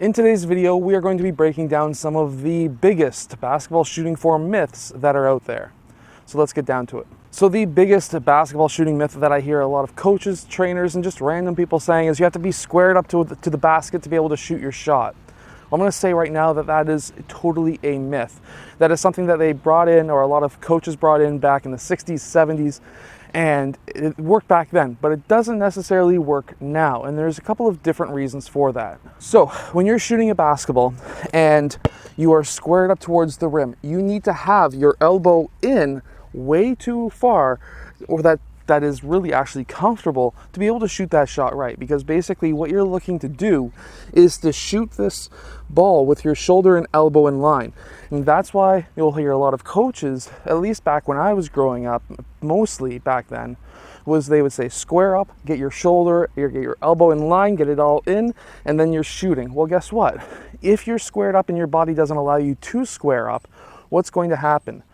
In today's video, we are going to be breaking down some of the biggest basketball shooting form myths that are out there. So let's get down to it. So the biggest basketball shooting myth that I hear a lot of coaches, trainers, and just random people saying is you have to be squared up to the basket to be able to shoot your shot. I'm going to say right now that that is totally a myth. That is something that they brought in, or a lot of coaches brought in back in the 60s, 70s, and it worked back then, but it doesn't necessarily work now. And there's a couple of different reasons for that. So when you're shooting a basketball and you are squared up towards the rim, you need to have your elbow in way too far, or that is really actually comfortable to be able to shoot that shot right. Because basically what you're looking to do is to shoot this ball with your shoulder and elbow in line. And that's why you'll hear a lot of coaches, at least back when I was growing up, mostly back then, was they would say square up, get your shoulder, get your elbow in line, get it all in, and then you're shooting. Well, guess what? If you're squared up and your body doesn't allow you to square up, what's going to happen?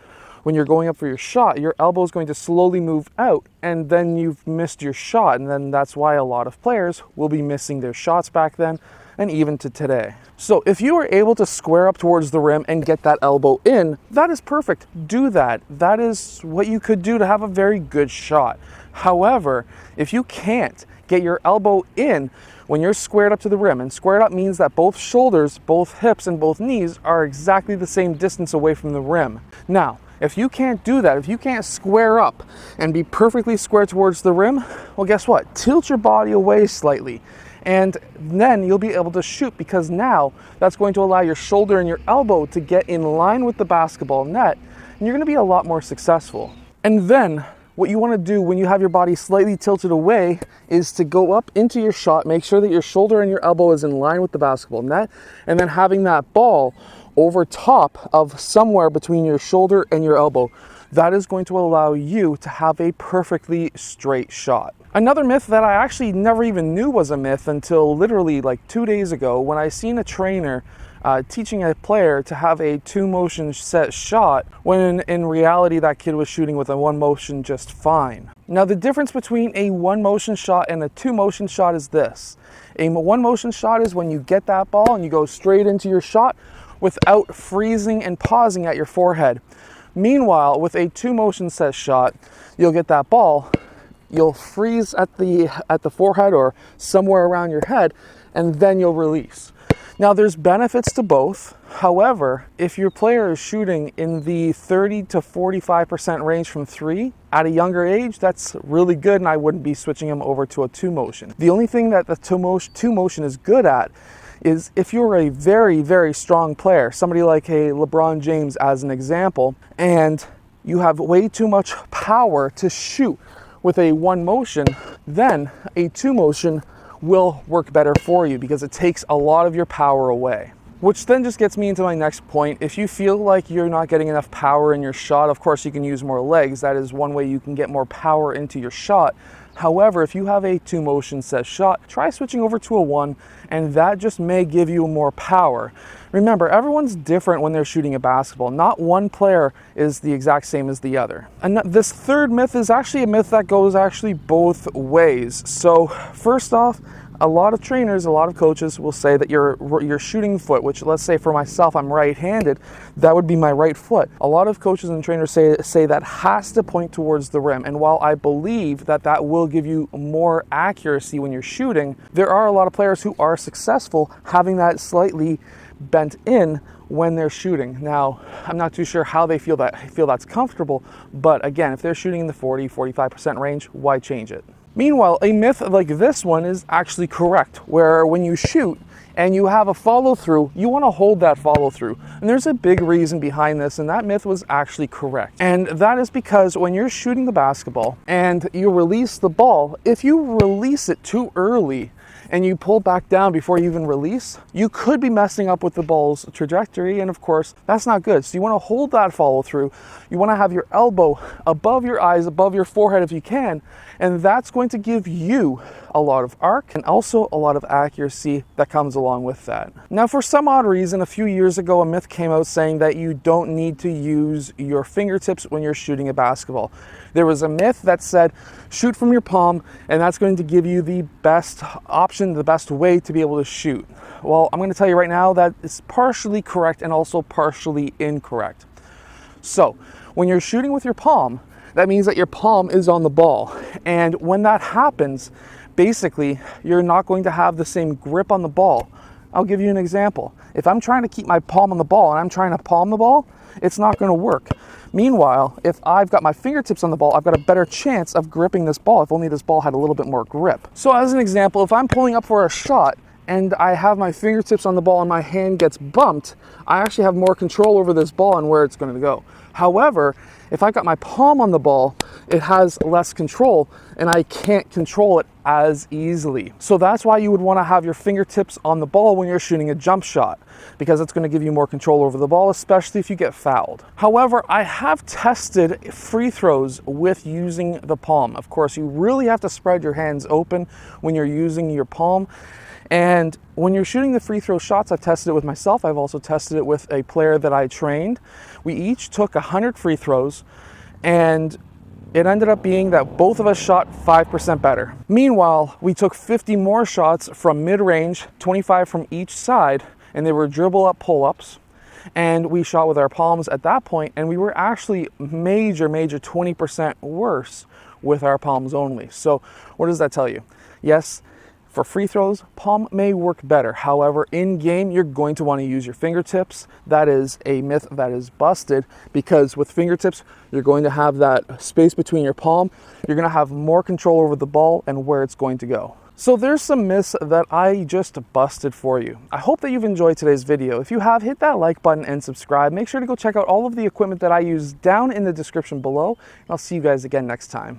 When you're going up for your shot, your elbow is going to slowly move out, and then you've missed your shot. And then that's why a lot of players will be missing their shots back then, and even to today. So if you are able to square up towards the rim and get that elbow in, that is perfect. Do that. That is what you could do to have a very good shot. However, if you can't get your elbow in when you're squared up to the rim, and squared up means that both shoulders, both hips, and both knees are exactly the same distance away from the rim. Now, if you can't do that, if you can't square up and be perfectly square towards the rim, well, guess what? Tilt your body away slightly, and then you'll be able to shoot, because now that's going to allow your shoulder and your elbow to get in line with the basketball net, and you're going to be a lot more successful. And then what you want to do when you have your body slightly tilted away is to go up into your shot, make sure that your shoulder and your elbow is in line with the basketball net, and then having that ball over top of somewhere between your shoulder and your elbow. That is going to allow you to have a perfectly straight shot. Another myth that I actually never even knew was a myth until literally like 2 days ago, when I seen a trainer teaching a player to have a 2-motion set shot, when in reality that kid was shooting with a 1-motion just fine. Now the difference between a 1-motion shot and a 2-motion shot is this. A 1-motion shot is when you get that ball and you go straight into your shot without freezing and pausing at your forehead. Meanwhile, with a 2-motion set shot, you'll get that ball, you'll freeze at the forehead or somewhere around your head, and then you'll release. Now there's benefits to both. However, if your player is shooting in the 30 to 45% range from 3 at a younger age, that's really good, and I wouldn't be switching them over to a 2-motion. The only thing that the 2-motion is good at is if you're a very, very strong player, somebody like a LeBron James as an example, and you have way too much power to shoot with a 1-motion, then a 2-motion will work better for you because it takes a lot of your power away. Which then just gets me into my next point. If you feel like you're not getting enough power in your shot, of course you can use more legs. That is one way you can get more power into your shot. However, if you have a 2-motion set shot, try switching over to a 1, and that just may give you more power. Remember, everyone's different when they're shooting a basketball. Not one player is the exact same as the other. And this third myth is actually a myth that goes actually both ways. So first off, a lot of trainers, a lot of coaches will say that your shooting foot, which let's say for myself, I'm right-handed, that would be my right foot. A lot of coaches and trainers say that has to point towards the rim. And while I believe that that will give you more accuracy when you're shooting, there are a lot of players who are successful having that slightly bent in when they're shooting. Now, I'm not too sure how they feel that's comfortable, but again, if they're shooting in the 40-45% range, why change it? Meanwhile, a myth like this one is actually correct, where when you shoot and you have a follow-through, you want to hold that follow-through. And there's a big reason behind this, and that myth was actually correct. And that is because when you're shooting the basketball and you release the ball, if you release it too early and you pull back down before you even release, you could be messing up with the ball's trajectory, and of course, that's not good. So you want to hold that follow through. You want to have your elbow above your eyes, above your forehead if you can, And that's going to give you a lot of arc and also a lot of accuracy that comes along with that. Now, for some odd reason, a few years ago, a myth came out saying that you don't need to use your fingertips when you're shooting a basketball. There was a myth that said, shoot from your palm, and that's going to give you the best option, the best way to be able to shoot. Well, I'm going to tell you right now that it's partially correct and also partially incorrect. So, when you're shooting with your palm, that means that your palm is on the ball. And when that happens, basically, you're not going to have the same grip on the ball. I'll give you an example. If I'm trying to keep my palm on the ball and I'm trying to palm the ball, it's not going to work. Meanwhile, if I've got my fingertips on the ball, I've got a better chance of gripping this ball if only this ball had a little bit more grip. So as an example, if I'm pulling up for a shot and I have my fingertips on the ball and my hand gets bumped, I actually have more control over this ball and where it's going to go. However, if I've got my palm on the ball, it has less control and I can't control it as easily. So that's why you would want to have your fingertips on the ball when you're shooting a jump shot, because it's going to give you more control over the ball, especially if you get fouled. However, I have tested free throws with using the palm. Of course, you really have to spread your hands open when you're using your palm. And when you're shooting the free throw shots, I've tested it with myself. I've also tested it with a player that I trained. We each took 100 free throws, and it ended up being that both of us shot 5% better. Meanwhile, we took 50 more shots from mid-range, 25 from each side, and they were dribble up pull-ups. And we shot with our palms at that point, and we were actually major 20% worse with our palms only. So what does that tell you? Yes, for free throws, palm may work better. However, in game, you're going to want to use your fingertips. That is a myth that is busted, because with fingertips, you're going to have that space between your palm. You're going to have more control over the ball and where it's going to go. So there's some myths that I just busted for you. I hope that you've enjoyed today's video. If you have, hit that like button and subscribe. Make sure to go check out all of the equipment that I use down in the description below. And I'll see you guys again next time.